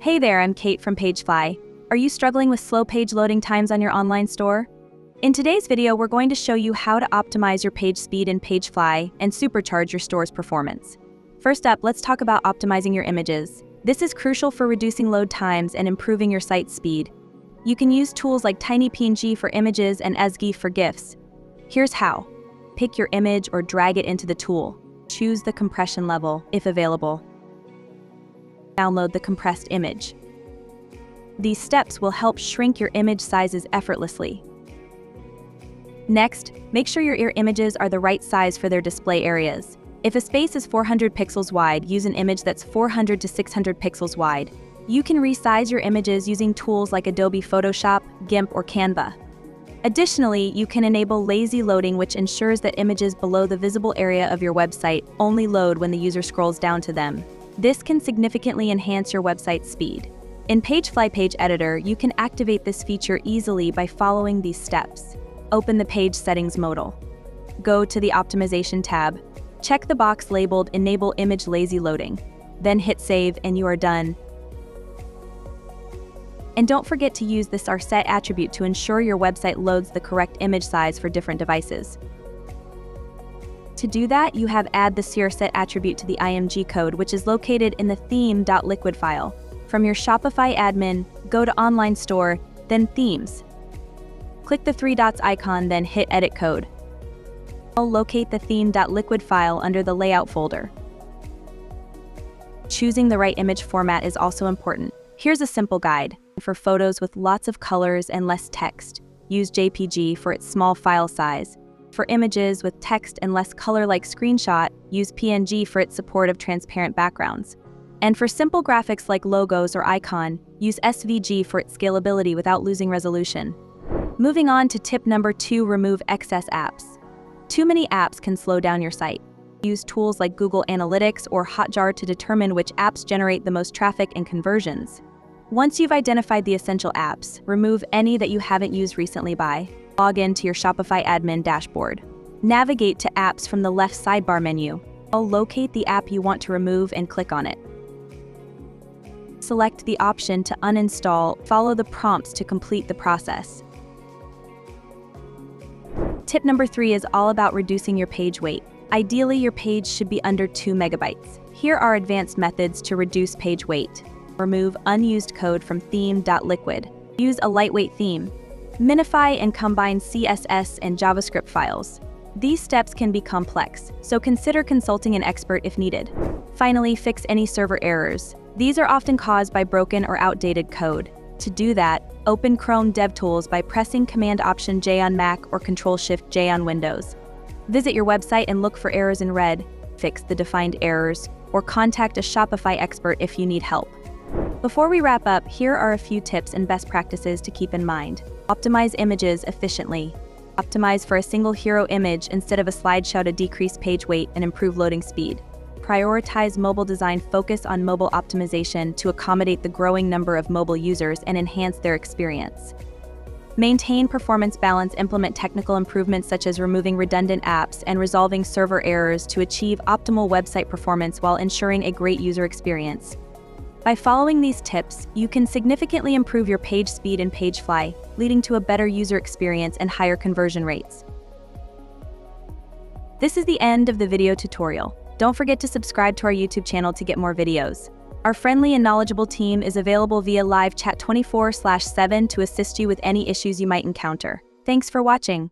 Hey there, I'm Kate from PageFly. Are you struggling with slow page loading times on your online store? In today's video, we're going to show you how to optimize your page speed in PageFly and supercharge your store's performance. First up, let's talk about optimizing your images. This is crucial for reducing load times and improving your site's speed. You can use tools like TinyPNG for images and Ezgi for GIFs. Here's how. Pick your image or drag it into the tool. Choose the compression level, if available. Download the compressed image. These steps will help shrink your image sizes effortlessly. Next, make sure your images are the right size for their display areas. If a space is 400 pixels wide, use an image that's 400 to 600 pixels wide. You can resize your images using tools like Adobe Photoshop, GIMP, or Canva. Additionally, you can enable lazy loading, which ensures that images below the visible area of your website only load when the user scrolls down to them. This can significantly enhance your website's speed. In PageFly Page Editor, you can activate this feature easily by following these steps. Open the Page Settings modal. Go to the Optimization tab. Check the box labeled Enable Image Lazy Loading. Then hit Save and you are done. And don't forget to use the set attribute to ensure your website loads the correct image size for different devices. To do that, you have add the set attribute to the IMG code, which is located in the theme.liquid file. From your Shopify admin, go to Online Store, then Themes. Click the three dots icon, then hit Edit Code. I'll locate the theme.liquid file under the Layout folder. Choosing the right image format is also important. Here's a simple guide. For photos with lots of colors and less text, use JPG for its small file size. For images with text and less color like screenshot, use PNG for its support of transparent backgrounds. And for simple graphics like logos or icon, use SVG for its scalability without losing resolution. Moving on to tip number 2, remove excess apps. Too many apps can slow down your site. Use tools like Google Analytics or Hotjar to determine which apps generate the most traffic and conversions. Once you've identified the essential apps, remove any that you haven't used recently by. Log in to your Shopify admin dashboard. Navigate to Apps from the left sidebar menu. Locate the app you want to remove and click on it. Select the option to uninstall. Follow the prompts to complete the process. Tip number 3 is all about reducing your page weight. Ideally, your page should be under 2 megabytes. Here are advanced methods to reduce page weight. Remove unused code from theme.liquid. Use a lightweight theme. Minify and combine CSS and JavaScript files. These steps can be complex, so consider consulting an expert if needed. Finally, fix any server errors. These are often caused by broken or outdated code. To do that, open Chrome DevTools by pressing Command-Option-J on Mac or Control-Shift-J on Windows. Visit your website and look for errors in red, fix the defined errors, or contact a Shopify expert if you need help. Before we wrap up, here are a few tips and best practices to keep in mind. Optimize images efficiently. Optimize for a single hero image instead of a slideshow to decrease page weight and improve loading speed. Prioritize mobile design. Focus on mobile optimization to accommodate the growing number of mobile users and enhance their experience. Maintain performance balance. Implement technical improvements such as removing redundant apps and resolving server errors to achieve optimal website performance while ensuring a great user experience. By following these tips, you can significantly improve your page speed in PageFly, leading to a better user experience and higher conversion rates. This is the end of the video tutorial. Don't forget to subscribe to our YouTube channel to get more videos. Our friendly and knowledgeable team is available via live chat 24/7 to assist you with any issues you might encounter. Thanks for watching.